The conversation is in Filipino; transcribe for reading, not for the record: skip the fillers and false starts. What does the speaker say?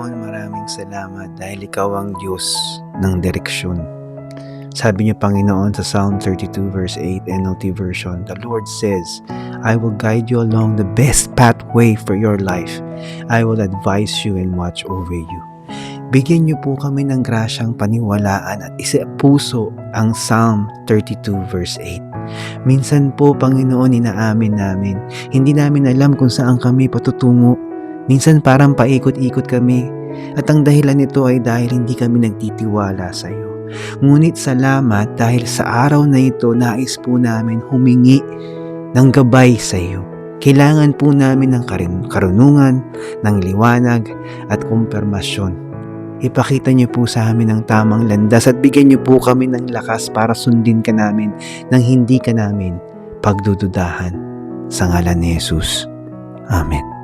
Panginoon, maraming salamat dahil Ikaw ang Diyos ng direksyon. Sabi niyo, Panginoon, sa Psalm 32 verse 8 NLT version, the Lord says, I will guide you along the best pathway for your life. I will advise you and watch over you. Bigyan niyo po kami ng grasyang paniwalaan at isa-puso ang Psalm 32 verse 8. Minsan po, Panginoon, inaamin namin, hindi namin alam kung saan kami patutungo. Minsan parang paikot-ikot kami at ang dahilan nito ay dahil hindi kami nagtitiwala sa iyo. Ngunit salamat dahil sa araw na ito nais po namin humingi ng gabay sa iyo. Kailangan po namin ng karunungan, ng liwanag at kumpirmasyon. Ipakita niyo po sa amin ang tamang landas at bigyan niyo po kami ng lakas para sundin ka namin nang hindi ka namin pagdududahan. Sa ngalan ni Jesus. Amen.